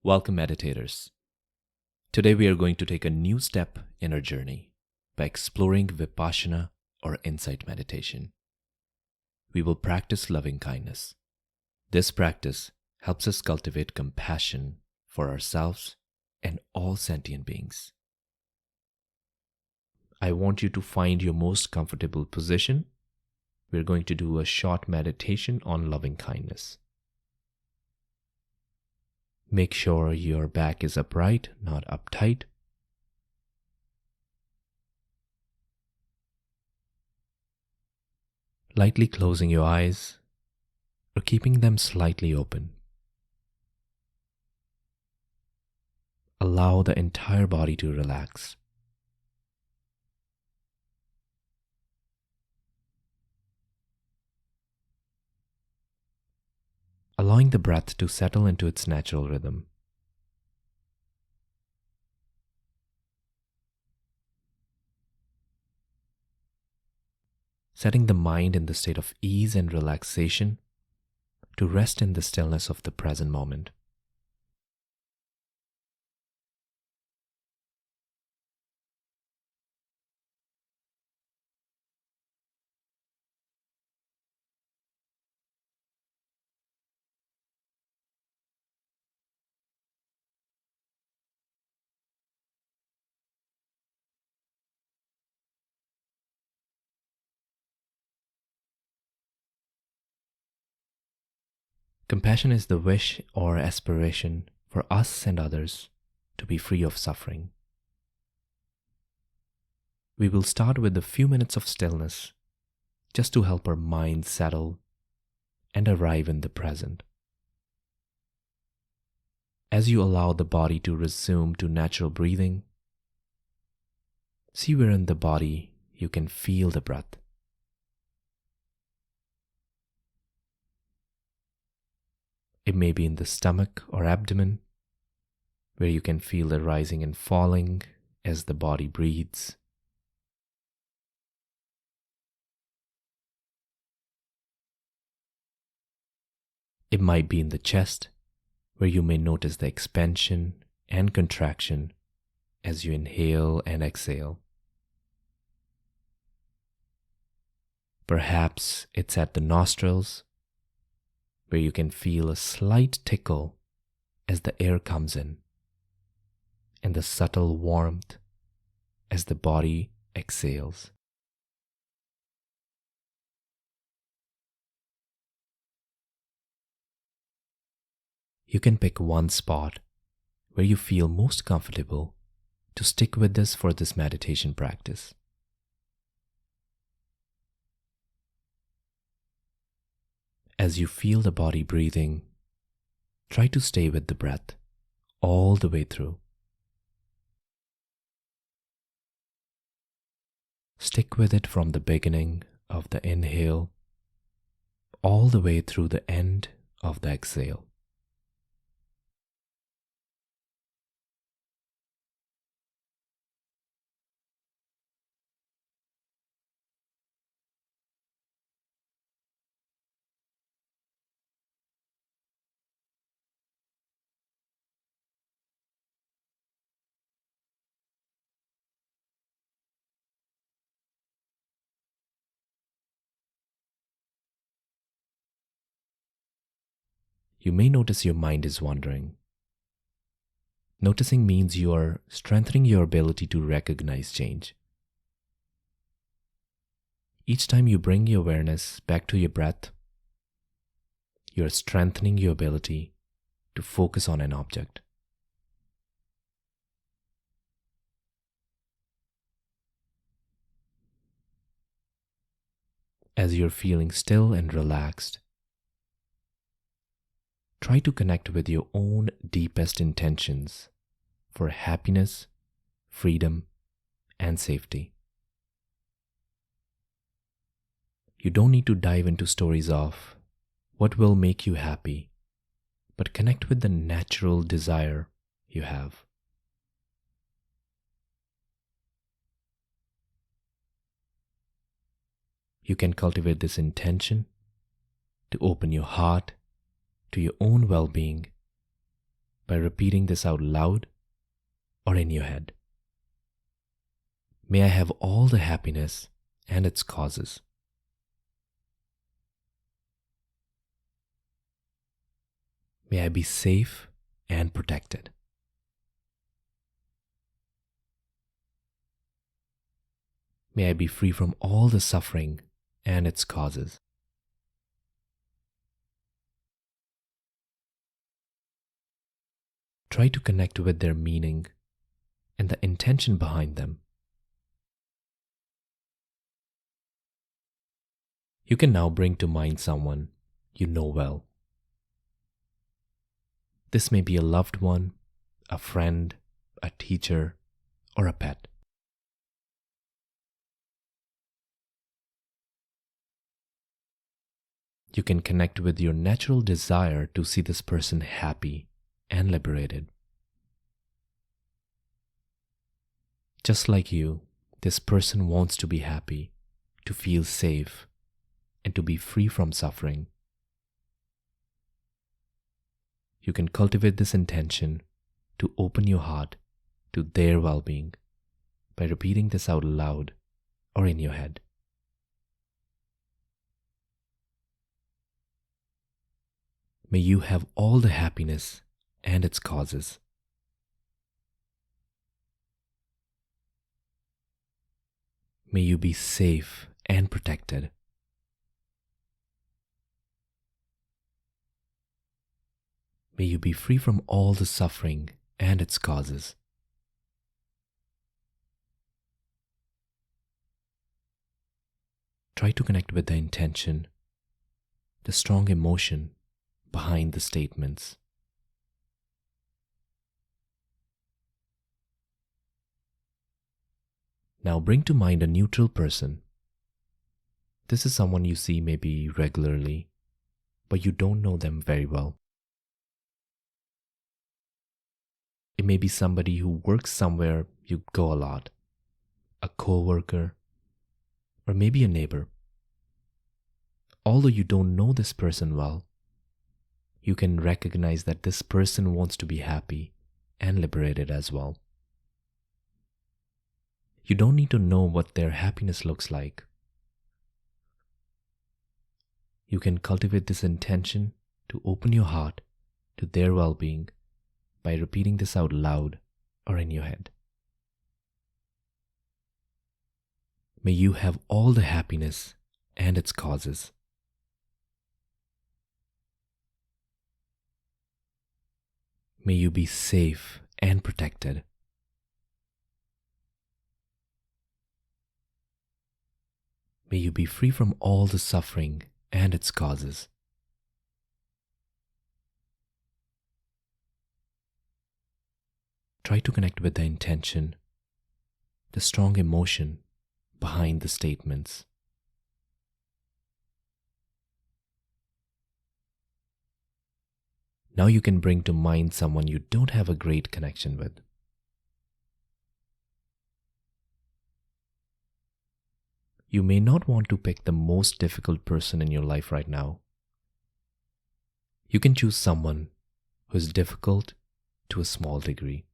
Welcome, meditators. Today we are going to take a new step in our journey by exploring Vipassana or insight meditation. We will practice loving kindness. This practice helps us cultivate compassion for ourselves and all sentient beings. I want you to find your most comfortable position. We're going to do a short meditation on loving kindness. Make sure your back is upright, not uptight. Lightly closing your eyes or keeping them slightly open. Allow the entire body to relax. Allowing the breath to settle into its natural rhythm. Setting the mind in the state of ease and relaxation to rest in the stillness of the present moment. Compassion is the wish or aspiration for us and others to be free of suffering. We will start with a few minutes of stillness just to help our mind settle and arrive in the present. As you allow the body to resume to natural breathing, see where in the body you can feel the breath. It may be in the stomach or abdomen, where you can feel it rising and falling as the body breathes. It might be in the chest, where you may notice the expansion and contraction as you inhale and exhale. Perhaps it's at the nostrils, where you can feel a slight tickle as the air comes in, and the subtle warmth as the body exhales. You can pick one spot where you feel most comfortable to stick with this for this meditation practice. As you feel the body breathing, try to stay with the breath all the way through. Stick with it from the beginning of the inhale all the way through the end of the exhale. You may notice your mind is wandering. Noticing means you are strengthening your ability to recognize change. Each time you bring your awareness back to your breath, you are strengthening your ability to focus on an object. As you're feeling still and relaxed, try to connect with your own deepest intentions for happiness, freedom, and safety. You don't need to dive into stories of what will make you happy, but connect with the natural desire you have. You can cultivate this intention to open your heart to your own well-being by repeating this out loud or in your head. May I have all the happiness and its causes. May I be safe and protected. May I be free from all the suffering and its causes. Try to connect with their meaning and the intention behind them. You can now bring to mind someone you know well. This may be a loved one, a friend, a teacher, or a pet. You can connect with your natural desire to see this person happy and liberated. Just like you, this person wants to be happy, to feel safe, and to be free from suffering. You can cultivate this intention to open your heart to their well-being by repeating this out loud or in your head. May you have all the happiness and its causes. May you be safe and protected. May you be free from all the suffering and its causes. Try to connect with the intention, the strong emotion behind the statements. Now bring to mind a neutral person. This is someone you see maybe regularly, but you don't know them very well. It may be somebody who works somewhere you go a lot, a co-worker, or maybe a neighbor. Although you don't know this person well, you can recognize that this person wants to be happy and liberated as well. You don't need to know what their happiness looks like. You can cultivate this intention to open your heart to their well-being by repeating this out loud or in your head. May you have all the happiness and its causes. May you be safe and protected. May you be free from all the suffering and its causes. Try to connect with the intention, the strong emotion behind the statements. Now you can bring to mind someone you don't have a great connection with. You may not want to pick the most difficult person in your life right now. You can choose someone who is difficult to a small degree.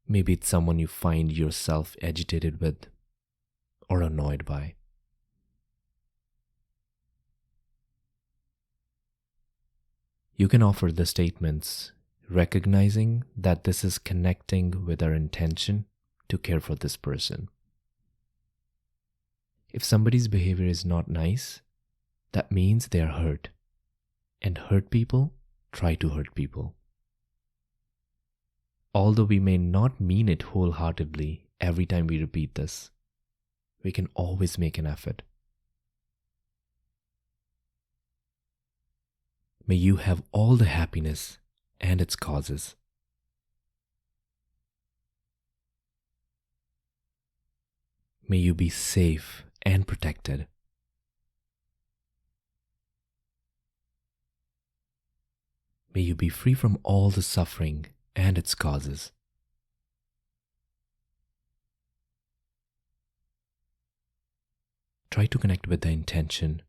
Maybe it's someone you find yourself agitated with or annoyed by. You can offer the statements, recognizing that this is connecting with our intention to care for this person. If somebody's behavior is not nice, that means they are hurt. And hurt people try to hurt people. Although we may not mean it wholeheartedly every time we repeat this, we can always make an effort. May you have all the happiness and its causes. May you be safe and protected. May you be free from all the suffering and its causes. Try to connect with the intention,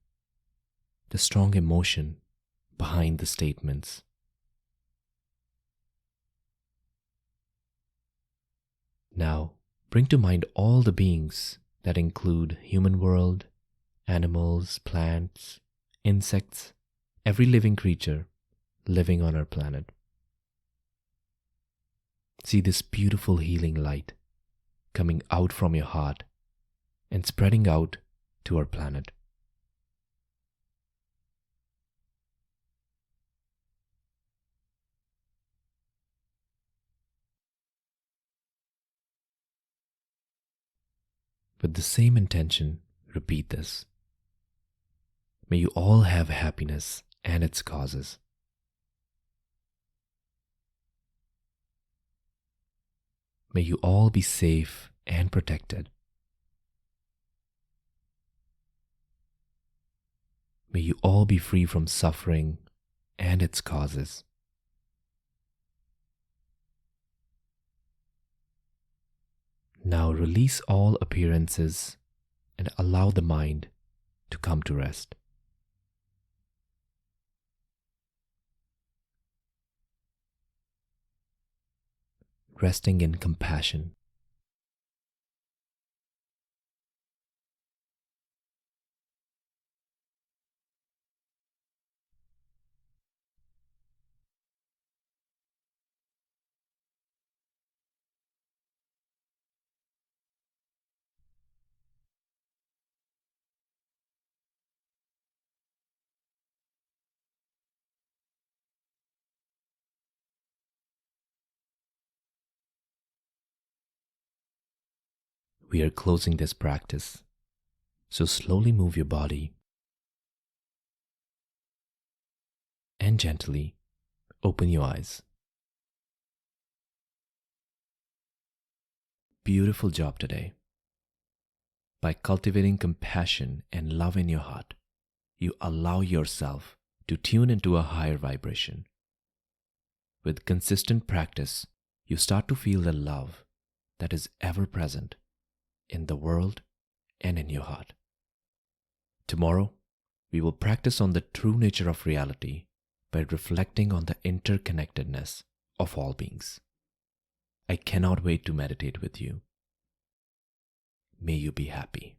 the strong emotion behind the statements. Now, bring to mind all the beings that include human world, animals, plants, insects, every living creature living on our planet. See this beautiful healing light coming out from your heart and spreading out to our planet. With the same intention, repeat this. May you all have happiness and its causes. May you all be safe and protected. May you all be free from suffering and its causes. Now release all appearances and allow the mind to come to rest. Resting in compassion. We are closing this practice, so slowly move your body and gently open your eyes. Beautiful job today. By cultivating compassion and love in your heart, you allow yourself to tune into a higher vibration. With consistent practice, you start to feel the love that is ever present in the world and in your heart. Tomorrow, we will practice on the true nature of reality by reflecting on the interconnectedness of all beings. I cannot wait to meditate with you. May you be happy.